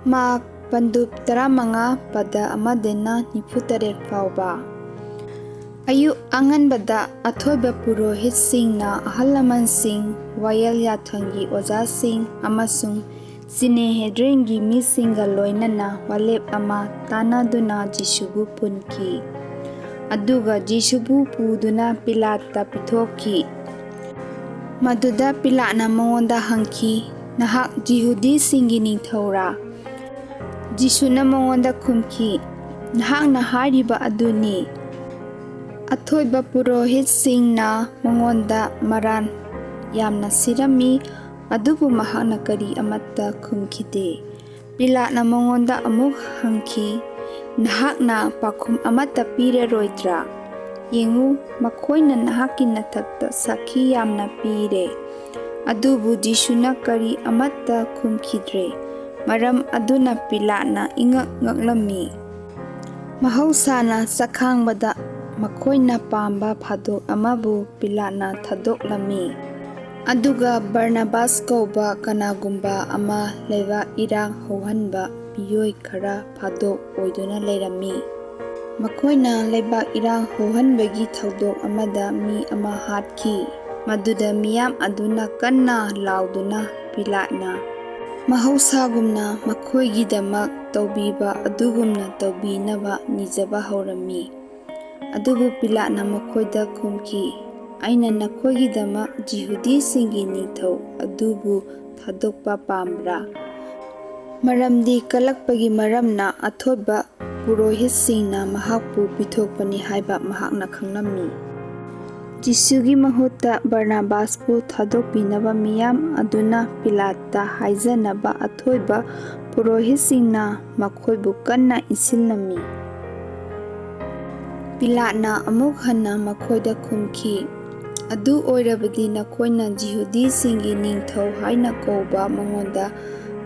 ꯃꯥꯛ ꯄꯟꯗꯨꯞ 15 ꯄꯗ 1-48 ꯐꯥꯎꯕ꯫ ꯑꯌꯨꯛ ꯑꯉꯟꯕꯗ ꯑꯊꯣꯏꯕ ꯄꯨꯔꯣꯍꯤꯠꯁꯤꯡꯅ ꯑꯍꯜ ꯂꯃꯟꯁꯤꯡ, ꯋꯥꯌꯦꯜ ꯌꯥꯊꯪꯒꯤ ꯑꯣꯖꯥꯁꯤꯡ ꯑꯃꯁꯨꯡ ꯁꯤꯅꯦꯍꯦꯗ꯭ꯔꯤꯟꯒꯤ ꯃꯤꯁꯤꯡꯒ ꯂꯣꯏꯅꯅ ꯋꯥꯂꯦꯞ ꯑꯃ ꯇꯥꯟꯅꯗꯨꯅ ꯖꯤꯁꯨꯕꯨ ꯄꯨꯟꯈꯤ꯫ ꯑꯗꯨꯒ ꯖꯤꯁꯨꯕꯨ ꯄꯨꯗꯨꯅ ꯄꯤꯂꯥꯠꯇ ꯄꯤꯊꯣꯛꯈꯤ꯫ ꯃꯗꯨꯗ ꯄꯤꯂꯥꯠꯅ ꯃꯉꯣꯟꯗ ꯍꯪꯈꯤ, "ꯅꯍꯥꯛ ꯌꯍꯨꯗꯤꯁꯤꯡꯒꯤ ꯅꯤꯡꯊꯧꯔꯥ?" ꯖꯤꯁꯨꯅ ꯃꯉꯣꯟꯗ ꯈꯨꯝꯈꯤ, "ꯅꯍꯥꯛꯅ ꯍꯥꯏꯔꯤꯕ ꯑꯗꯨꯅꯤ꯫" ꯑꯊꯣꯏꯕ ꯄꯨꯔꯣꯍꯤꯠꯁꯤꯡꯅ ꯃꯉꯣꯟꯗ ꯃꯔꯥꯟ ꯌꯥꯝꯅ ꯁꯤꯔꯝꯃꯤ, ꯑꯗꯨꯕꯨ ꯃꯍꯥꯛꯅ ꯀꯔꯤ ꯑꯃꯠꯇ ꯈꯨꯝꯈꯤꯗꯦ꯫ ꯄꯤꯂꯥꯠꯅ ꯃꯉꯣꯟꯗ ꯑꯃꯨꯛ ꯍꯪꯈꯤ, "ꯅꯍꯥꯛꯅ ꯄꯥꯎꯈꯨꯝ ꯑꯃꯠꯇ ꯄꯤꯔꯔꯣꯏꯗ꯭ꯔꯥ? ꯌꯦꯡꯉꯨ, ꯃꯈꯣꯏꯅ ꯅꯍꯥꯛꯀꯤ ꯅꯊꯛꯇ ꯁꯥꯈꯤ ꯌꯥꯝꯅ ꯄꯤꯔꯦ꯫" ꯑꯗꯨꯕꯨ ꯖꯤꯁꯨꯅ ꯀꯔꯤ ꯑꯃꯠꯇ ꯈꯨꯝꯈꯤꯗ꯭ꯔꯦ꯫ ꯃꯔꯝ ꯑꯗꯨꯅ ꯄꯤꯂꯥꯠꯅ ꯏꯉꯛ ꯉꯛꯂꯝꯃꯤ꯫ ꯃꯍꯧꯁꯥꯅ ꯆꯈꯥꯡꯕꯗ ꯃꯈꯣꯏꯅ ꯄꯥꯝꯕ ꯐꯥꯗꯣꯛ ꯑꯃꯕꯨ ꯄꯤꯂꯥꯠꯅ ꯊꯥꯗꯣꯛꯂꯝꯃꯤ꯫ ꯑꯗꯨꯒ ꯕꯔꯅꯕꯥꯁ ꯀꯧꯕ ꯀꯅꯥꯒꯨꯝꯕ ꯑꯃ ꯂꯩꯕꯥꯛ ꯏꯔꯥꯡ ꯍꯧꯍꯟꯕ ꯃꯤꯑꯣꯏ ꯈꯔ ꯐꯥꯗꯣꯛ ꯑꯣꯏꯗꯨꯅ ꯂꯩꯔꯝꯃꯤ꯫ ꯃꯈꯣꯏꯅ ꯂꯩꯕꯥꯛ ꯏꯔꯥꯡ ꯍꯧꯍꯟꯕꯒꯤ ꯊꯧꯗꯣꯛ ꯑꯃꯗ ꯃꯤ ꯑꯃ ꯍꯥꯠꯈꯤ꯫ ꯃꯗꯨꯗ ꯃꯤꯌꯥꯝ ꯑꯗꯨꯅ ꯀꯟꯅ ꯂꯥꯎꯗꯨꯅ ꯄꯤꯂꯥꯠꯅ ꯃꯍꯧꯁꯥꯒꯨꯝꯅ ꯃꯈꯣꯏꯒꯤꯗꯃꯛ ꯇꯧꯕꯤꯕ ꯑꯗꯨꯒꯨꯝꯅ ꯇꯧꯕꯤꯅꯕ ꯅꯤꯖꯕ ꯍꯧꯔꯝꯃꯤ꯫ ꯑꯗꯨꯕꯨ ꯄꯤꯂꯥꯠꯅ ꯃꯈꯣꯏꯗ ꯈꯨꯝꯈꯤ, "ꯑꯩꯅ ꯅꯈꯣꯏꯒꯤꯗꯃꯛ ꯌꯍꯨꯗꯤꯁꯤꯡꯒꯤ ꯅꯤꯡꯊꯧ ꯑꯗꯨꯕꯨ ꯊꯥꯗꯣꯛꯄ ꯄꯥꯝꯕ꯭ꯔꯥ? ꯃꯔꯝꯗꯤ ꯀꯜꯂꯛꯄꯒꯤ ꯃꯔꯝꯅ ꯑꯊꯣꯏꯕ ꯄꯨꯔꯣꯍꯤꯠꯁꯤꯡꯅ ꯃꯍꯥꯛꯄꯨ ꯄꯤꯊꯣꯛꯄꯅꯤ ꯍꯥꯏꯕ ꯃꯍꯥꯛꯅ ꯈꯪꯂꯝꯃꯤ꯫" ꯖꯤꯁꯨꯒꯤ ꯃꯍꯨꯠꯇ ꯕꯔꯅꯕꯥꯁꯄꯨ ꯊꯥꯗꯣꯛꯄꯤꯅꯕ ꯃꯤꯌꯥꯝ ꯑꯗꯨꯅ ꯄꯤꯂꯥꯠꯇ ꯍꯥꯏꯖꯅꯕ ꯑꯊꯣꯏꯕ ꯄꯨꯔꯣꯍꯤꯠꯁꯤꯡꯅ ꯃꯈꯣꯏꯕꯨ ꯀꯟꯅ ꯏꯟꯁꯤꯜꯂꯝꯃꯤ꯫ ꯄꯤꯂꯥꯠꯅ ꯑꯃꯨꯛ ꯍꯟꯅ ꯃꯈꯣꯏꯗ ꯈꯨꯝꯈꯤ, "ꯑꯗꯨ ꯑꯣꯏꯔꯕꯗꯤ ꯅꯈꯣꯏꯅ ꯌꯍꯨꯗꯤꯁꯤꯡꯒꯤ ꯅꯤꯡꯊꯧ ꯍꯥꯏꯅ ꯀꯧꯕ ꯃꯉꯣꯟꯗ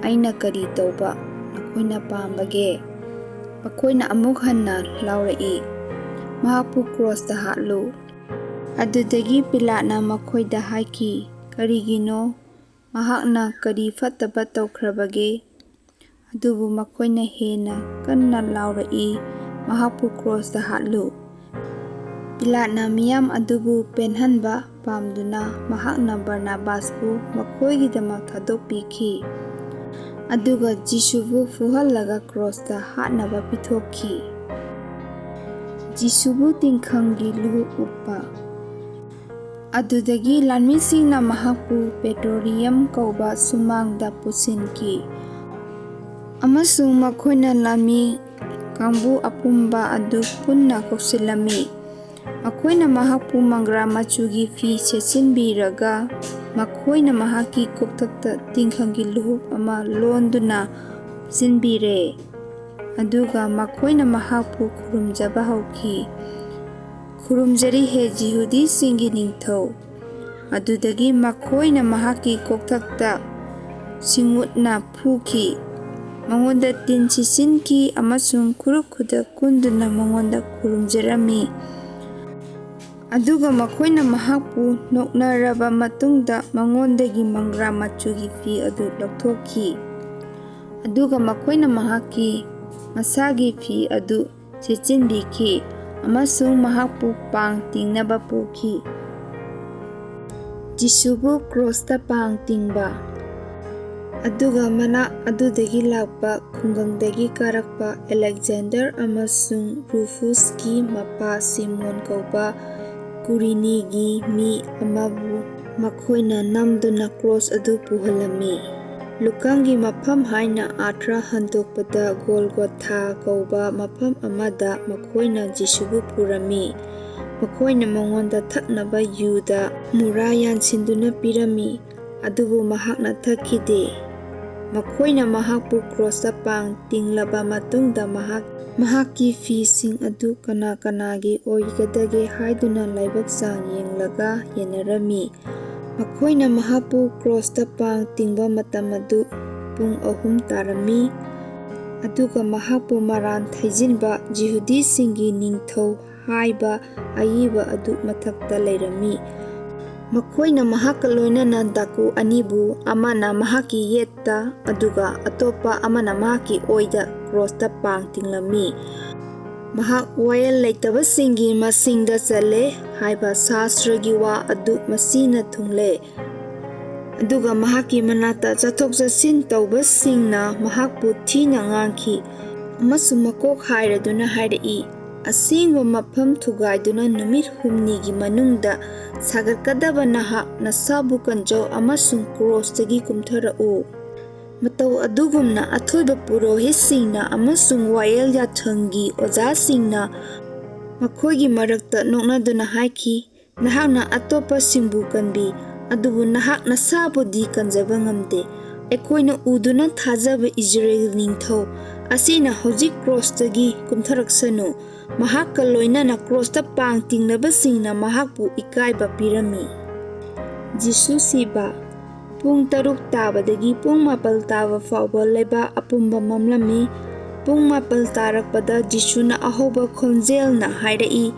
ꯑꯩꯅ ꯀꯔꯤ ꯇꯧꯕ ꯅꯈꯣꯏꯅ ꯄꯥꯝꯕꯒꯦ?" ꯃꯈꯣꯏꯅ ꯑꯃꯨꯛ ꯍꯟꯅ ꯂꯥꯎꯔꯛꯏ, "ꯃꯍꯥꯛꯄꯨ ꯀ꯭ꯔꯣꯁꯇ ꯍꯥꯠꯂꯨ꯫" ꯑꯗꯨꯗꯒꯤ ꯄꯤꯂꯥꯠꯅ ꯃꯈꯣꯏꯗ ꯍꯥꯏꯈꯤ, "ꯀꯔꯤꯒꯤꯅꯣ? ꯃꯍꯥꯛꯅ ꯀꯔꯤ ꯐꯠꯇꯕ ꯇꯧꯈ꯭ꯔꯕꯒꯦ?" ꯑꯗꯨꯕꯨ ꯃꯈꯣꯏꯅ ꯍꯦꯟꯅ ꯀꯟꯅ ꯂꯥꯎꯔꯛꯏ, "ꯃꯍꯥꯛꯄꯨ ꯀ꯭ꯔꯣꯁꯇ ꯍꯥꯠꯂꯨ꯫" ꯄꯤꯂꯥꯠꯅ ꯃꯤꯌꯥꯝ ꯑꯗꯨꯕꯨ ꯄꯦꯟꯍꯟꯕ ꯄꯥꯝꯗꯨꯅ ꯃꯍꯥꯛꯅ ꯕꯔꯅꯕꯥꯁꯄꯨ ꯃꯈꯣꯏꯒꯤꯗꯃꯛ ꯊꯥꯗꯣꯛꯄꯤꯈꯤ꯫ ꯑꯗꯨꯒ ꯖꯤꯁꯨꯕꯨ ꯐꯨꯍꯜꯂꯒ ꯀ꯭ꯔꯣꯁꯇ ꯍꯥꯠꯅꯕ ꯄꯤꯊꯣꯛꯈꯤ꯫ ꯖꯤꯁꯨꯕꯨ ꯇꯤꯡꯈꯪꯒꯤ ꯂꯨꯍꯨꯞ ꯎꯞꯄ꯫ ꯑꯗꯨꯗꯒꯤ ꯂꯥꯟꯃꯤꯁꯤꯡꯅ ꯃꯍꯥꯛꯄꯨ ꯄ꯭ꯔꯦꯇꯣꯔꯤꯌꯝ ꯀꯧꯕ ꯁꯨꯃꯥꯡꯗ ꯄꯨꯁꯤꯟꯈꯤ꯫ ꯑꯃꯁꯨꯡ ꯃꯈꯣꯏꯅ ꯂꯥꯟꯃꯤ ꯀꯥꯡꯕꯨ ꯑꯄꯨꯟꯕ ꯑꯗꯨ ꯄꯨꯟꯅ ꯀꯧꯁꯤꯜꯂꯝꯃꯤ꯫ ꯃꯈꯣꯏꯅ ꯃꯍꯥꯛꯄꯨ ꯃꯪꯒ꯭ꯔꯥ ꯃꯆꯨꯒꯤ ꯐꯤ ꯁꯦꯠꯆꯤꯟꯕꯤꯔꯒ ꯃꯈꯣꯏꯅ ꯃꯍꯥꯛꯀꯤ ꯀꯣꯛꯊꯛꯇ ꯇꯤꯡꯈꯪꯒꯤ ꯂꯨꯍꯨꯞ ꯑꯃ ꯂꯣꯟꯗꯨꯅ ꯎꯞꯆꯤꯟꯕꯤꯔꯦ꯫ ꯑꯗꯨꯒ ꯃꯈꯣꯏꯅ ꯃꯍꯥꯛꯄꯨ ꯈꯨꯔꯨꯝꯖꯕ ꯍꯧꯈꯤ, "ꯈꯨꯔꯨꯝꯖꯔꯤ ꯍꯦ ꯌꯍꯨꯗꯤꯁꯤꯡꯒꯤ ꯅꯤꯡꯊꯧ꯫" ꯑꯗꯨꯗꯒꯤ ꯃꯈꯣꯏꯅ ꯃꯍꯥꯛꯀꯤ ꯀꯣꯛꯊꯛꯇ ꯁꯤꯡꯎꯗꯅ ꯐꯨꯈꯤ, ꯃꯉꯣꯟꯗ ꯇꯤꯟ ꯁꯤꯠꯆꯤꯟꯈꯤ ꯑꯃꯁꯨꯡ ꯈꯨꯔꯨꯞ ꯈꯨꯗꯛ ꯀꯨꯟꯗꯨꯅ ꯃꯉꯣꯟꯗ ꯈꯨꯔꯨꯝꯖꯔꯝꯃꯤ꯫ ꯑꯗꯨꯒ ꯃꯈꯣꯏꯅ ꯃꯍꯥꯛꯄꯨ ꯅꯣꯛꯅꯔꯕ ꯃꯇꯨꯡꯗ ꯃꯉꯣꯟꯗꯒꯤ ꯃꯪꯒ꯭ꯔꯥ ꯃꯆꯨꯒꯤ ꯐꯤ ꯑꯗꯨ ꯂꯧꯊꯣꯛꯈꯤ꯫ ꯑꯗꯨꯒ ꯃꯈꯣꯏꯅ ꯃꯍꯥꯛꯀꯤ ꯃꯁꯥꯒꯤ ꯐꯤ ꯑꯗꯨ ꯁꯦꯠꯆꯤꯟꯕꯤꯈꯤ ꯑꯃꯁꯨꯡ ꯃꯍꯥꯛꯄꯨ ꯄꯥꯡ ꯇꯤꯡꯅꯕ ꯄꯨꯈꯤ꯫ ꯖꯤꯁꯨꯕꯨ ꯀ꯭ꯔꯣꯁꯇ ꯄꯥꯡ ꯇꯤꯡꯕ꯫ ꯑꯗꯨꯒ ꯃꯅꯥꯛ ꯑꯗꯨꯗꯒꯤ ꯂꯥꯛꯄ ꯈꯨꯡꯒꯪꯗꯒꯤ ꯀꯥꯔꯛꯄ ꯑꯂꯦꯛꯖꯦꯟꯗꯔ ꯑꯃꯁꯨꯡ ꯔꯨꯐꯨꯁꯀꯤ ꯃꯄꯥ ꯁꯤꯃꯣꯟ ꯀꯧꯕ ꯀꯨꯔꯤꯅꯤꯒꯤ ꯃꯤ ꯑꯃꯕꯨ ꯃꯈꯣꯏꯅ ꯅꯝꯗꯨꯅ ꯀ꯭ꯔꯣꯁ ꯑꯗꯨ ꯄꯨꯍꯜꯂꯝꯃꯤ꯫ ꯂꯨꯀꯪꯒꯤ ꯃꯐꯝ ꯍꯥꯏꯅ ꯑꯔꯊ ꯍꯟꯗꯣꯛꯄꯗ ꯒꯣꯜꯒꯣꯊꯥ ꯀꯧꯕ ꯃꯐꯝ ꯑꯃꯗ ꯃꯈꯣꯏꯅ ꯖꯤꯁꯨꯕꯨ ꯄꯨꯔꯝꯃꯤ꯫ ꯃꯈꯣꯏꯅ ꯃꯉꯣꯟꯗ ꯊꯛꯅꯕ ꯌꯨꯗ ꯃꯨꯔꯥ ꯌꯥꯟꯁꯤꯟꯗꯨꯅ ꯄꯤꯔꯝꯃꯤ, ꯑꯗꯨꯕꯨ ꯃꯍꯥꯛꯅ ꯊꯛꯈꯤꯗꯦ꯫ ꯃꯈꯣꯏꯅ ꯃꯍꯥꯛꯄꯨ ꯀ꯭ꯔꯣꯁꯇ ꯄꯥꯡ ꯇꯤꯡꯂꯕ ꯃꯇꯨꯡꯗ ꯃꯍꯥꯛꯀꯤ ꯐꯤꯁꯤꯡ ꯑꯗꯨ ꯀꯅꯥ ꯀꯅꯥꯒꯤ ꯑꯣꯏꯒꯗꯒꯦ ꯍꯥꯏꯗꯨꯅ ꯂꯥꯏꯕꯛ ꯆꯥꯡ ꯌꯦꯡꯂꯒ ꯌꯦꯟꯅꯔꯝꯃꯤ꯫ ꯃꯈꯣꯏꯅ ꯃꯍꯥꯛꯄꯨ ꯀ꯭ꯔꯣꯁꯇ ꯄꯥꯡ ꯇꯤꯡꯕ ꯃꯇꯝ ꯑꯗꯨ ꯄꯨꯡ 3 ꯇꯥꯔꯝꯃꯤ꯫ ꯑꯗꯨꯒ ꯃꯍꯥꯛꯄꯨ ꯃꯔꯥꯟ ꯊꯩꯖꯤꯟꯕ ꯌꯍꯨꯗꯤꯁꯤꯡꯒꯤ ꯅꯤꯡꯊꯧ ꯍꯥꯏꯕ ꯑꯏꯕ ꯑꯗꯨ ꯃꯊꯛꯇ ꯂꯩꯔꯝꯃꯤ꯫ ꯃꯈꯣꯏꯅ ꯃꯍꯥꯛꯀ ꯂꯣꯏꯅꯅ ꯗꯥꯀꯨ ꯑꯅꯤꯕꯨ, ꯑꯃꯅ ꯃꯍꯥꯛꯀꯤ ꯌꯦꯠꯇ ꯑꯗꯨꯒ ꯑꯇꯣꯞꯄ ꯑꯃꯅ ꯃꯍꯥꯛꯀꯤ ꯑꯣꯏꯗ ꯀ꯭ꯔꯣꯁꯇ ꯄꯥꯡ ꯇꯤꯡꯂꯝꯃꯤ꯫ ꯃꯍꯥꯛ ꯋꯥꯌꯦꯜ ꯂꯩꯇꯕꯁꯤꯡꯒꯤ ꯃꯁꯤꯡꯗ ꯆꯜꯂꯦ ꯍꯥꯏꯕ ꯁꯥꯁ꯭ꯇꯔꯒꯤ ꯋꯥ ꯑꯗꯨ ꯃꯁꯤꯅ ꯊꯨꯡꯂꯦ꯫ ꯑꯗꯨꯒ ꯃꯍꯥꯛꯀꯤ ꯃꯅꯥꯛꯇ ꯆꯠꯊꯣꯛ-ꯆꯠꯁꯤꯟ ꯇꯧꯕꯁꯤꯡꯅ ꯃꯍꯥꯛꯄꯨ ꯊꯤꯅ ꯉꯥꯡꯈꯤ ꯑꯃꯁꯨꯡ ꯃꯀꯣꯛ ꯍꯥꯏꯔꯗꯨꯅ ꯍꯥꯏꯔꯛꯏ, "ꯑꯁꯦꯡꯕ ꯃꯐꯝ ꯊꯨꯒꯥꯏꯗꯨꯅ ꯅꯨꯃꯤꯠ ꯍꯨꯝꯅꯤꯒꯤ ꯃꯅꯨꯡꯗ ꯁꯥꯒꯠꯀꯗꯕ ꯅꯍꯥꯛ ꯅꯁꯥꯕꯨ ꯀꯟꯖꯧ ꯑꯃꯁꯨꯡ ꯀ꯭ꯔꯣꯁꯇꯒꯤ ꯀꯨꯝꯊꯔꯛꯎ꯫" ꯃꯇꯧ ꯑꯗꯨꯒꯨꯝꯅ ꯑꯊꯣꯏꯕ ꯄꯨꯔꯣꯍꯤꯠꯁꯤꯡꯅ ꯑꯃꯁꯨꯡ ꯋꯥꯌꯦꯜ ꯌꯥꯊꯪꯒꯤ ꯑꯣꯖꯥꯁꯤꯡꯅ ꯃꯈꯣꯏꯒꯤ ꯃꯔꯛꯇ ꯅꯣꯛꯅꯗꯨꯅ ꯍꯥꯏꯈꯤ, "ꯅꯍꯥꯛꯅ ꯑꯇꯣꯞꯄꯁꯤꯡꯕꯨ ꯀꯟꯕꯤ, ꯑꯗꯨꯕꯨ ꯅꯍꯥꯛ ꯅꯁꯥꯕꯨꯗꯤ ꯀꯟꯖꯕ ꯉꯝꯗꯦ꯫ ꯑꯩꯈꯣꯏꯅ ꯎꯗꯨꯅ ꯊꯥꯖꯕ ꯏꯖꯔꯦꯜ ꯅꯤꯡꯊꯧ ꯑꯁꯤꯅ ꯍꯧꯖꯤꯛ ꯀ꯭ꯔꯣꯁꯇꯒꯤ ꯀꯨꯝꯊꯔꯛꯁꯅꯨ꯫" ꯃꯍꯥꯛꯀ ꯂꯣꯏꯅꯅ ꯀ꯭ꯔꯣꯁꯇ ꯄꯥꯡ ꯇꯤꯡꯅꯕꯁꯤꯡꯅ ꯃꯍꯥꯛꯄꯨ ꯏꯀꯥꯏꯕ ꯄꯤꯔꯝꯃꯤ꯫ ꯖꯤꯁꯨ ꯁꯤꯕ꯫ ꯄꯨꯡ 6 ꯇꯥꯕꯗꯒꯤ ꯄꯨꯡ 4 ꯇꯥꯕ ꯐꯥꯎꯕ ꯂꯩꯕꯥꯛ ꯑꯄꯨꯝꯕ ꯃꯝꯂꯝꯃꯤ꯫ ꯄꯨꯡ 4 ꯇꯥꯔꯛꯄꯗ ꯖꯤꯁꯨꯅ ꯑꯍꯧꯕ ꯈꯣꯟꯖꯦꯜꯅ ꯍꯥꯏꯔꯛꯏ,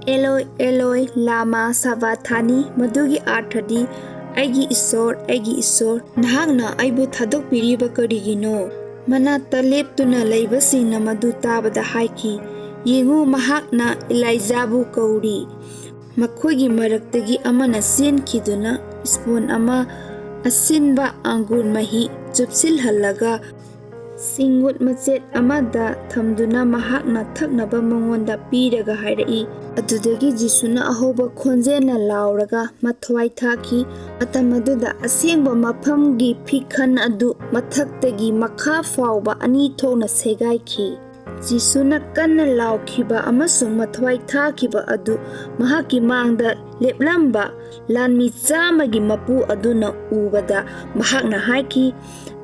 "ꯑꯦꯂꯣꯏ ꯑꯦꯂꯣꯏ ꯂꯥꯃꯥ ꯁꯥꯕꯥꯊꯥꯅꯤ", ꯃꯗꯨꯒꯤ ꯑꯔꯊꯗꯤ, "ꯑꯩꯒꯤ ꯏꯁ꯭ꯋꯔ, ꯅꯍꯥꯛꯅ ꯑꯩꯕꯨ ꯊꯥꯗꯣꯛꯄꯤꯔꯤꯕ ꯀꯔꯤꯒꯤꯅꯣ?" ꯃꯅꯥꯛꯇ ꯂꯦꯞꯇꯨꯅ ꯂꯩꯕꯁꯤꯡꯅ ꯃꯗꯨ ꯇꯥꯕꯗ ꯍꯥꯏꯈꯤ, "ꯌꯦꯡꯉꯨ, ꯃꯍꯥꯛꯅ ꯏꯂꯥꯏꯖꯥꯕꯨ ꯀꯧꯔꯤ꯫" ꯃꯈꯣꯏꯒꯤ ꯃꯔꯛꯇꯒꯤ ꯑꯃꯅ ꯆꯦꯟꯈꯤꯗꯨꯅ ꯁ꯭ꯄꯨꯟ ꯑꯃ ꯑꯁꯤꯟꯕ ꯑꯡꯒꯨꯔ ꯃꯍꯤ ꯆꯨꯞꯁꯤꯜꯍꯜꯂꯒ ꯁꯤꯡꯎꯠ ꯃꯆꯦꯠ ꯑꯃꯗ ꯊꯝꯗꯨꯅ ꯃꯍꯥꯛꯅ ꯊꯛꯅꯕ ꯃꯉꯣꯟꯗ ꯄꯤꯔꯒ ꯍꯥꯏꯔꯛꯏ꯫ ꯑꯗꯨꯗꯒꯤ ꯖꯤꯁꯨꯅ ꯑꯍꯧꯕ ꯈꯣꯟꯖꯦꯜꯅ ꯂꯥꯎꯔꯒ ꯃꯊ꯭ꯋꯥꯏ ꯊꯥꯈꯤ꯫ ꯃꯇꯝ ꯑꯗꯨꯗ ꯑꯁꯦꯡꯕ ꯃꯐꯝꯒꯤ ꯐꯤꯈꯟ ꯑꯗꯨ ꯃꯊꯛꯇꯒꯤ ꯃꯈꯥ ꯐꯥꯎꯕ ꯑꯅꯤ ꯊꯣꯛꯅ ꯁꯦꯒꯥꯏꯈꯤ꯫ ꯖꯤꯁꯨꯅ ꯀꯟꯅ ꯂꯥꯎꯈꯤꯕ ꯑꯃꯁꯨꯡ ꯃꯊ꯭ꯋꯥꯏ ꯊꯥꯈꯤꯕ ꯑꯗꯨ ꯃꯍꯥꯛꯀꯤ ꯃꯥꯡꯗ ꯂꯦꯞꯂꯝꯕ ꯂꯥꯟꯃꯤ 100ꯒꯤ ꯃꯄꯨ ꯑꯗꯨꯅ ꯎꯕꯗ ꯃꯍꯥꯛꯅ ꯍꯥꯏꯈꯤ,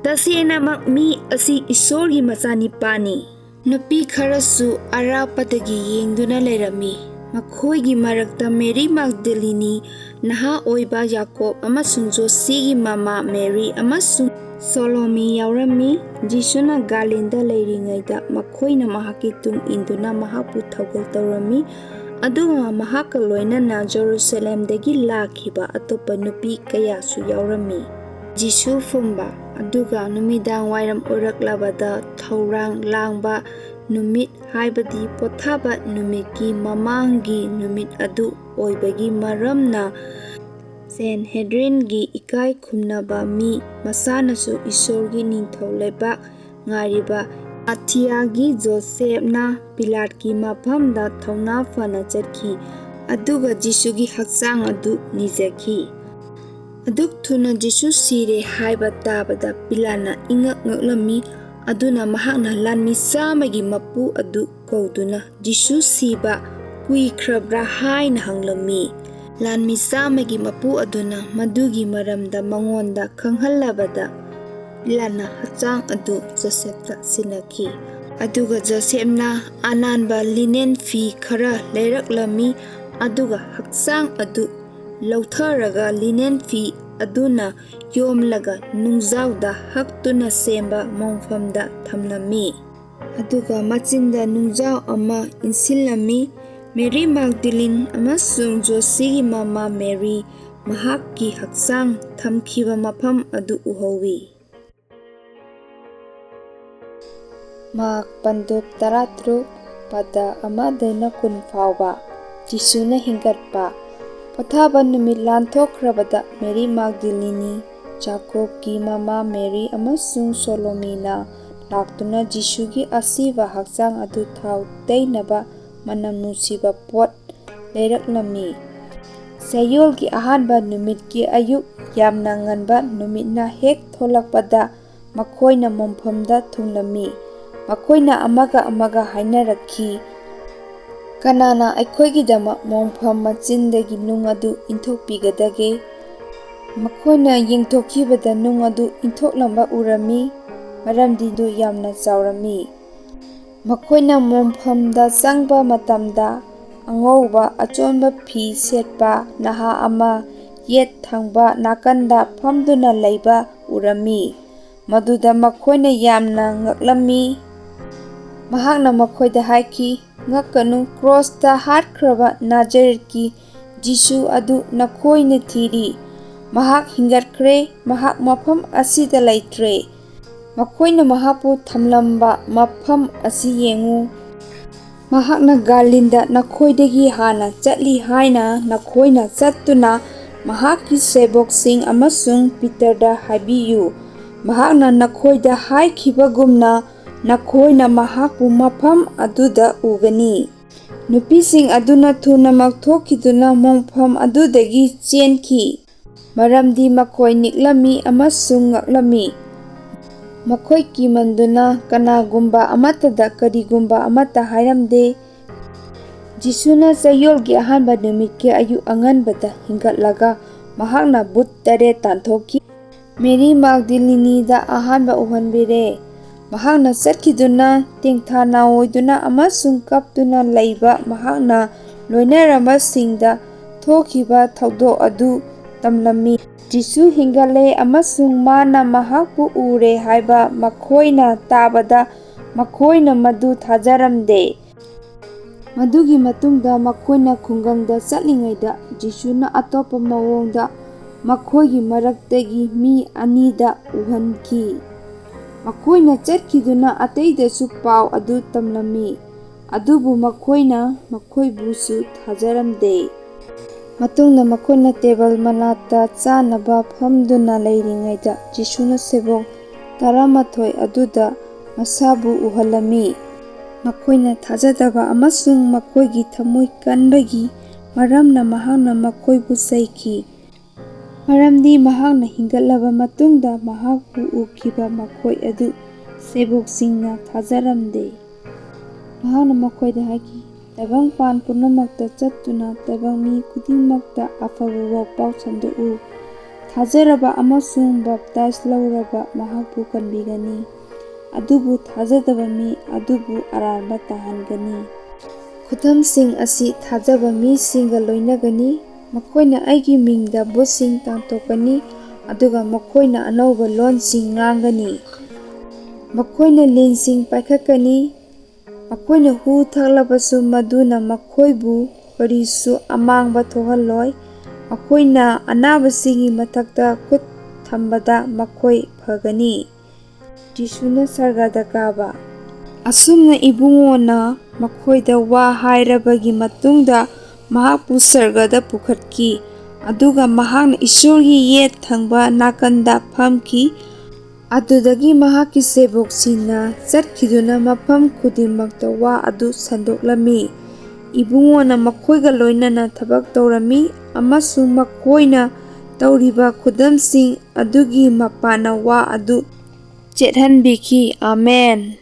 "ꯇꯁꯦꯡꯅꯃꯛ ꯃꯤ ꯑꯁꯤ ꯏꯁ꯭ꯋꯔꯒꯤ ꯃꯆꯥꯅꯤꯄꯥꯅꯤ꯫" ꯅꯨꯄꯤ ꯈꯔꯁꯨ ꯑꯔꯥꯞꯄꯗꯒꯤ ꯌꯦꯡꯗꯨꯅ ꯂꯩꯔꯝꯃꯤ꯫ ꯃꯈꯣꯏꯒꯤ ꯃꯔꯛꯇ ꯃꯦꯔꯤ ꯃꯥꯒꯗꯂꯤꯅꯤ, ꯅꯍꯥ ꯑꯣꯏꯕ ꯌꯥꯀꯣꯕ ꯑꯃꯁꯨꯡ ꯖꯣꯁꯤꯒꯤ ꯃꯃꯥ ꯃꯦꯔꯤ ꯑꯃꯁꯨꯡ ꯁꯣꯂꯣꯃꯤ ꯌꯥꯎꯔꯝꯃꯤ꯫ ꯖꯤꯁꯨꯅ ꯒꯥꯂꯤꯜꯗ ꯂꯩꯔꯤꯉꯩꯗ ꯃꯈꯣꯏꯅ ꯃꯍꯥꯛꯀꯤ ꯇꯨꯡ ꯏꯟꯗꯨꯅ ꯃꯍꯥꯛꯄꯨ ꯊꯧꯒꯜ ꯇꯧꯔꯝꯃꯤ꯫ ꯑꯗꯨꯒ ꯃꯍꯥꯛꯀ ꯂꯣꯏꯅꯅ ꯖꯦꯔꯨꯁꯥꯂꯦꯝꯗꯒꯤ ꯂꯥꯛꯈꯤꯕ ꯑꯇꯣꯞꯄ ꯅꯨꯄꯤ ꯀꯌꯥꯁꯨ ꯌꯥꯎꯔꯝꯃꯤ꯫ ꯖꯤꯁꯨ ꯐꯨꯝꯕ꯫ ꯑꯗꯨꯒ ꯅꯨꯃꯤꯗꯥꯡꯋꯥꯏꯔꯝ ꯑꯣꯏꯔꯛꯂꯕꯗ ꯊꯧꯔꯥꯡ ꯂꯥꯡꯕ ꯅꯨꯃꯤꯠ, ꯍꯥꯏꯕꯗꯤ ꯄꯣꯠꯊꯥꯕ ꯅꯨꯃꯤꯠꯀꯤ ꯃꯃꯥꯡꯒꯤ ꯅꯨꯃꯤꯠ ꯑꯗꯨ ꯑꯣꯏꯕꯒꯤ ꯃꯔꯝꯅ ꯁꯦꯟꯍꯦꯗ꯭ꯔꯤꯟꯒꯤ ꯏꯀꯥꯏ ꯈꯨꯝꯅꯕ ꯃꯤ ꯃꯁꯥꯅꯁꯨ ꯏꯁ꯭ꯋꯔꯒꯤ ꯅꯤꯡꯊꯧ ꯂꯩꯕꯥꯛ ꯉꯥꯏꯔꯤꯕ ꯑꯔꯊꯤꯌꯥꯒꯤ ꯖꯣꯁꯦꯐꯅ ꯄꯤꯂꯥꯠꯀꯤ ꯃꯐꯝꯗ ꯊꯧꯅꯥ ꯐꯅ ꯆꯠꯈꯤ ꯑꯗꯨꯒ ꯖꯤꯁꯨꯒꯤ ꯍꯛꯆꯥꯡ ꯑꯗꯨ ꯅꯤꯖꯈꯤ꯫ ꯑꯗꯨꯛ ꯊꯨꯅ ꯖꯤꯁꯨ ꯁꯤꯔꯦ ꯍꯥꯏꯕ ꯇꯥꯕꯗ ꯄꯤꯂꯥꯠꯅ ꯏꯉꯛ ꯉꯛꯂꯝꯃꯤ꯫ ꯑꯗꯨꯅ ꯃꯍꯥꯛꯅ ꯂꯥꯟꯃꯤ 100ꯒꯤ ꯃꯄꯨ ꯑꯗꯨ ꯀꯧꯗꯨꯅ ꯖꯤꯁꯨ ꯁꯤꯕ ꯀꯨꯏꯈ꯭ꯔꯕ꯭ꯔꯥ ꯍꯥꯏꯅ ꯍꯪꯂꯝꯃꯤ꯫ ꯂꯥꯟꯃꯤ 100ꯒꯤ ꯃꯄꯨ ꯑꯗꯨꯅ ꯃꯗꯨꯒꯤ ꯃꯔꯝꯗ ꯃꯉꯣꯟꯗ ꯈꯪꯍꯜꯂꯕꯗ ꯄꯤꯂꯥꯠꯅ ꯍꯛꯆꯥꯡ ꯑꯗꯨ ꯖꯣꯁꯦꯐꯇ ꯁꯤꯟꯅꯈꯤ꯫ ꯑꯗꯨꯒ ꯖꯣꯁꯦꯐꯅ ꯑꯅꯥꯟꯕ ꯂꯤꯅꯦꯟ ꯐꯤ ꯈꯔ ꯂꯩꯔꯛꯂꯝꯃꯤ ꯑꯗꯨꯒ ꯍꯛꯆꯥꯡ ꯑꯗꯨ ꯂꯧꯊꯔꯒ ꯂꯤꯅꯦꯟ ꯐꯤ ꯑꯗꯨꯅ ꯌꯣꯝꯂꯒ ꯅꯨꯡꯖꯥꯎꯗ ꯍꯛꯇꯨꯅ ꯁꯦꯝꯕ ꯃꯣꯡꯐꯝꯗ ꯊꯝꯂꯝꯃꯤ꯫ ꯑꯗꯨꯒ ꯃꯆꯤꯟꯗ ꯅꯨꯡꯖꯥꯎ ꯑꯃ ꯏꯟꯁꯤꯜꯂꯝꯃꯤ꯫ ꯃꯦꯔꯤ ꯃꯥꯒꯗꯂꯤꯟ ꯑꯃꯁꯨꯡ ꯖꯣꯁꯤꯒꯤ ꯃꯃꯥ ꯃꯦꯔꯤ ꯃꯍꯥꯛꯀꯤ ꯍꯛꯆꯥꯡ ꯊꯝꯈꯤꯕ ꯃꯐꯝ ꯑꯗꯨ ꯎꯍꯧꯏ꯫ ꯃꯥꯔꯛ ꯄꯟꯗꯨꯞ 13, ꯄꯗ 1-10 ꯐꯥꯎꯕ꯫ ꯖꯤꯁꯨꯅ ꯍꯤꯡꯒꯠꯄ꯫ ꯄꯣꯠꯊꯥꯕ ꯅꯨꯃꯤꯠ ꯂꯥꯟꯊꯣꯛꯈ꯭ꯔꯕꯗ ꯃꯦꯔꯤ ꯃꯥꯒꯗꯂꯤꯅꯤ, ꯖꯥꯀꯣꯕꯀꯤ ꯃꯃꯥ ꯃꯦꯔꯤ ꯑꯃꯁꯨꯡ ꯁꯣꯂꯣꯃꯤꯅ ꯂꯥꯛꯇꯨꯅ ꯖꯤꯁꯨꯒꯤ ꯑꯁꯤꯕ ꯍꯛꯆꯥꯡ ꯑꯗꯨ ꯊꯥꯎ ꯇꯩꯅꯕ ꯃꯅꯝ ꯅꯨꯡꯁꯤꯕ ꯄꯣꯠ ꯂꯩꯔꯛꯂꯝꯃꯤ꯫ ꯆꯌꯣꯜꯒꯤ ꯑꯍꯥꯟꯕ ꯅꯨꯃꯤꯠꯀꯤ ꯑꯌꯨꯛ ꯌꯥꯝꯅ ꯉꯟꯕ ꯅꯨꯃꯤꯠꯅ ꯍꯦꯛ ꯊꯣꯛꯂꯛꯄꯗ ꯃꯈꯣꯏꯅ ꯃꯣꯡꯐꯝꯗ ꯊꯨꯡꯂꯝꯃꯤ꯫ ꯃꯈꯣꯏꯅ ꯑꯃꯒ ꯑꯃꯒ ꯍꯥꯏꯅꯔꯛꯈꯤ, "ꯀꯅꯥꯅ ꯑꯩꯈꯣꯏꯒꯤꯗꯃꯛ ꯃꯣꯡꯐꯝ ꯃꯆꯤꯟꯗꯒꯤ ꯅꯨꯡ ꯑꯗꯨ ꯏꯟꯊꯣꯛꯄꯤꯒꯗꯒꯦ?" ꯃꯈꯣꯏꯅ ꯌꯦꯡꯊꯣꯛꯈꯤꯕꯗ ꯅꯨꯡ ꯑꯗꯨ ꯏꯟꯊꯣꯛꯂꯝꯕ ꯎꯔꯝꯃꯤ, ꯃꯔꯝꯗꯤ ꯃꯗꯨ ꯌꯥꯝꯅ ꯆꯥꯎꯔꯝꯃꯤ꯫ ꯃꯈꯣꯏꯅ ꯃꯣꯡꯐꯝꯗ ꯆꯪꯕ ꯃꯇꯝꯗ ꯑꯉꯧꯕ ꯑꯆꯣꯟꯕ ꯐꯤ ꯁꯦꯠꯄ ꯅꯍꯥ ꯑꯃ ꯌꯦꯠ ꯊꯪꯕ ꯅꯥꯀꯟꯗ ꯐꯝꯗꯨꯅ ꯂꯩꯕ ꯎꯔꯝꯃꯤ꯫ ꯃꯗꯨꯗ ꯃꯈꯣꯏꯅ ꯌꯥꯝꯅ ꯉꯛꯂꯝꯃꯤ꯫ ꯃꯍꯥꯛꯅ ꯃꯈꯣꯏꯗ ꯍꯥꯏꯈꯤ, "ꯉꯛꯀꯅꯨ, ꯀ꯭ꯔꯣꯁꯇ ꯍꯥꯠꯈ꯭ꯔꯕ ꯅꯥꯖꯔꯦꯠꯀꯤ ꯖꯤꯁꯨ ꯑꯗꯨ ꯅꯈꯣꯏꯅ ꯊꯤꯔꯤ꯫ ꯃꯍꯥꯛ ꯍꯤꯡꯒꯠꯈ꯭ꯔꯦ, ꯃꯍꯥꯛ ꯃꯐꯝ ꯑꯁꯤꯗ ꯂꯩꯇ꯭ꯔꯦ꯫ ꯃꯈꯣꯏꯅ ꯃꯍꯥꯛꯄꯨ ꯊꯝꯂꯝꯕ ꯃꯐꯝ ꯑꯁꯤ ꯌꯦꯡꯉꯨ꯫ ꯃꯍꯥꯛꯅ ꯒꯥꯂꯤꯜꯗ ꯅꯈꯣꯏꯗꯒꯤ ꯍꯥꯟꯅ ꯆꯠꯂꯤ ꯍꯥꯏꯅ ꯅꯈꯣꯏꯅ ꯆꯠꯇꯨꯅ ꯃꯍꯥꯛꯀꯤ ꯁꯦꯕꯣꯛꯁꯤꯡ ꯑꯃꯁꯨꯡ ꯄꯤꯇꯔꯗ ꯍꯥꯏꯕꯤꯌꯨ꯫ ꯃꯍꯥꯛꯅ ꯅꯈꯣꯏꯗ ꯍꯥꯏꯈꯤꯕꯒꯨꯝꯅ ꯅꯈꯣꯏꯅ ꯃꯍꯥꯛꯄꯨ ꯃꯐꯝ ꯑꯗꯨꯗ ꯎꯒꯅꯤ꯫ ꯅꯨꯄꯤꯁꯤꯡ ꯑꯗꯨꯅ ꯊꯨꯅꯃꯛ ꯊꯣꯛꯈꯤꯗꯨꯅ ꯃꯣꯡꯐꯝ ꯑꯗꯨꯗꯒꯤ ꯆꯦꯟꯈꯤ, ꯃꯔꯝꯗꯤ ꯃꯈꯣꯏ ꯅꯤꯛꯂꯝꯃꯤ ꯑꯃꯁꯨꯡ ꯉꯛꯂꯝꯃꯤ꯫ ꯃꯈꯣꯏ ꯀꯤꯃꯟꯗꯨꯅ ꯀꯅꯥꯒꯨꯝꯕ ꯑꯃꯠꯇꯗ ꯀꯔꯤꯒꯨꯝꯕ ꯑꯃꯠꯇ ꯍꯥꯏꯔꯝꯗꯦ꯫ ꯖꯤꯁꯨꯅ ꯆꯌꯣꯜꯒꯤ ꯑꯍꯥꯟꯕ ꯅꯨꯃꯤꯠꯀꯤ ꯑꯌꯨꯛ ꯑꯉꯟꯕꯗ ꯍꯤꯡꯒꯠꯂꯒ ꯃꯍꯥꯛꯅ ꯚꯨꯠ 8 ꯇꯥꯟꯊꯣꯛꯈꯤ꯫ ꯃꯦꯔꯤ ꯃꯥꯒꯗꯂꯤꯅꯤꯗ ꯑꯍꯥꯟꯕ ꯎꯍꯟꯕꯤꯔꯦ꯫ ꯃꯍꯥꯛꯅ ꯆꯠꯈꯤꯗꯨꯅ ꯇꯦꯡꯊꯥ-ꯅꯥꯑꯣꯏꯗꯨꯅ ꯑꯃꯁꯨꯡ ꯀꯞꯇꯨꯅ ꯂꯩꯕ ꯃꯍꯥꯛꯅ ꯂꯣꯏꯅꯔꯝꯕꯁꯤꯡꯗ ꯊꯣꯛꯈꯤꯕ ꯊꯧꯗꯣꯛ ꯑꯗꯨ ꯇꯝꯂꯝꯃꯤ꯫ ꯖꯤꯁꯨ ꯍꯤꯡꯒꯠꯂꯦ ꯑꯃꯁꯨꯡ ꯃꯥꯅ ꯃꯍꯥꯛꯄꯨ ꯎꯔꯦ ꯍꯥꯏꯕ ꯃꯈꯣꯏꯅ ꯇꯥꯕꯗ ꯃꯈꯣꯏꯅ ꯃꯗꯨ ꯊꯥꯖꯔꯝꯗꯦ꯫ ꯃꯗꯨꯒꯤ ꯃꯇꯨꯡꯗ ꯃꯈꯣꯏꯅ ꯈꯨꯡꯒꯪꯗ ꯆꯠꯂꯤꯉꯩꯗ ꯖꯤꯁꯨꯅ ꯑꯇꯣꯞꯄ ꯃꯑꯣꯡꯗ ꯃꯈꯣꯏꯒꯤ ꯃꯔꯛꯇꯒꯤ ꯃꯤ 2ꯗ ꯎꯍꯟꯈꯤ꯫ ꯃꯈꯣꯏꯅ ꯆꯠꯈꯤꯗꯨꯅ ꯑꯇꯩꯗꯁꯨ ꯄꯥꯎ ꯑꯗꯨ ꯇꯝꯂꯝꯃꯤ, ꯑꯗꯨꯕꯨ ꯃꯈꯣꯏꯅ ꯃꯈꯣꯏꯕꯨꯁꯨ ꯊꯥꯖꯔꯝꯗꯦ꯫ ꯃꯇꯨꯡꯗ ꯃꯈꯣꯏꯅ ꯇꯦꯕꯜ ꯃꯅꯥꯛꯇ ꯆꯥꯅꯕ ꯐꯝꯗꯨꯅ ꯂꯩꯔꯤꯉꯩꯗ ꯖꯤꯁꯨꯅ ꯁꯦꯕꯣꯛ 12 ꯑꯗꯨꯗ ꯃꯁꯥꯕꯨ ꯎꯍꯜꯂꯝꯃꯤ꯫ ꯃꯈꯣꯏꯅ ꯊꯥꯖꯗꯕ ꯑꯃꯁꯨꯡ ꯃꯈꯣꯏꯒꯤ ꯊꯝꯃꯣꯏ ꯀꯟꯕꯒꯤ ꯃꯔꯝꯅ ꯃꯍꯥꯛꯅ ꯃꯈꯣꯏꯕꯨ ꯆꯩꯈꯤ, ꯃꯔꯝꯗꯤ ꯃꯍꯥꯛꯅ ꯍꯤꯡꯒꯠꯂꯕ ꯃꯇꯨꯡꯗ ꯃꯍꯥꯛꯄꯨ ꯎꯈꯤꯕ ꯃꯈꯣꯏ ꯑꯗꯨ ꯁꯦꯕꯣꯛꯁꯤꯡꯅ ꯊꯥꯖꯔꯝꯗꯦ꯫ ꯃꯍꯥꯛꯅ ꯃꯈꯣꯏꯗ ꯍꯥꯏꯈꯤ, ꯇꯥꯏꯕꯪꯄꯥꯟ ꯄꯨꯝꯅꯃꯛꯇ ꯆꯠꯇꯨꯅ ꯇꯥꯏꯕꯪ ꯃꯤ ꯈꯨꯗꯤꯡꯃꯛꯇ ꯑꯐꯕ ꯋꯥꯄꯥꯎ ꯁꯟꯗꯣꯛꯎ꯫ ꯊꯥꯖꯔꯕ ꯑꯃꯁꯨꯡ ꯕꯥꯞꯇꯤꯁ ꯂꯧꯔꯕ ꯃꯍꯥꯛꯄꯨ ꯀꯟꯕꯤꯒꯅꯤ, ꯑꯗꯨꯕꯨ ꯊꯥꯖꯗꯕ ꯃꯤ ꯑꯗꯨꯕꯨ ꯑꯔꯥꯟꯕ ꯇꯥꯍꯟꯒꯅꯤ꯫ ꯈꯨꯗꯝꯁꯤꯡ ꯑꯁꯤ ꯊꯥꯖꯕ ꯃꯤꯁꯤꯡꯒ ꯂꯣꯏꯅꯒꯅꯤ꯫ ꯃꯈꯣꯏꯅ ꯑꯩꯒꯤ ꯃꯤꯡꯗ ꯚꯨꯠꯁꯤꯡ ꯇꯥꯟꯊꯣꯛꯀꯅꯤ, ꯑꯗꯨꯒ ꯃꯈꯣꯏꯅ ꯑꯅꯧꯕ ꯂꯣꯟꯁꯤꯡ ꯉꯥꯡꯒꯅꯤ꯫ ꯃꯈꯣꯏꯅ ꯂꯤꯟꯁꯤꯡ ꯄꯥꯏꯈꯠꯀꯅꯤ꯫ ꯃꯈꯣꯏꯅ ꯍꯨ ꯊꯛꯂꯕꯁꯨ ꯃꯗꯨꯅ ꯃꯈꯣꯏꯕꯨ ꯀꯔꯤꯁꯨ ꯑꯃꯥꯡꯕ ꯊꯣꯛꯍꯜꯂꯣꯏ꯫ ꯃꯈꯣꯏꯅ ꯑꯅꯥꯕꯁꯤꯡꯒꯤ ꯃꯊꯛꯇ ꯈꯨꯠ ꯊꯝꯕꯗ ꯃꯈꯣꯏ ꯐꯒꯅꯤ꯫ ꯖꯤꯁꯨꯅ ꯁꯔꯒꯗ ꯀꯥꯕ꯫ ꯑꯁꯨꯝꯅ ꯏꯕꯨꯡꯉꯣꯅ ꯃꯈꯣꯏꯗ ꯋꯥ ꯍꯥꯏꯔꯕꯒꯤ ꯃꯇꯨꯡꯗ ꯃꯍꯥꯛꯄꯨ ꯁꯔꯒꯗ ꯄꯨꯈꯠꯈꯤ, ꯑꯗꯨꯒ ꯃꯍꯥꯛꯅ ꯏꯁꯣꯔꯒꯤ ꯌꯦꯠ ꯊꯪꯕ ꯅꯥꯀꯟꯗ ꯐꯝꯈꯤ꯫ ꯑꯗꯨꯗꯒꯤ ꯃꯍꯥꯛꯀꯤ ꯁꯦꯕꯣꯛꯁꯤꯡꯅ ꯆꯠꯈꯤꯗꯨꯅ ꯃꯐꯝ ꯈꯨꯗꯤꯡꯃꯛꯇ ꯋꯥ ꯑꯗꯨ ꯁꯟꯗꯣꯛꯂꯝꯃꯤ꯫ ꯏꯕꯨꯡꯉꯣꯅ ꯃꯈꯣꯏꯒ ꯂꯣꯏꯅꯅ ꯊꯕꯛ ꯇꯧꯔꯝꯃꯤ ꯑꯃꯁꯨꯡ ꯃꯈꯣꯏꯅ ꯇꯧꯔꯤꯕ ꯈꯨꯗꯝꯁꯤꯡ ꯑꯗꯨꯒꯤ ꯃꯄꯥꯟꯅ ꯋꯥ ꯑꯗꯨ ꯆꯦꯠꯍꯟꯕꯤꯈꯤ꯫ ꯑꯥꯃꯦꯟ꯫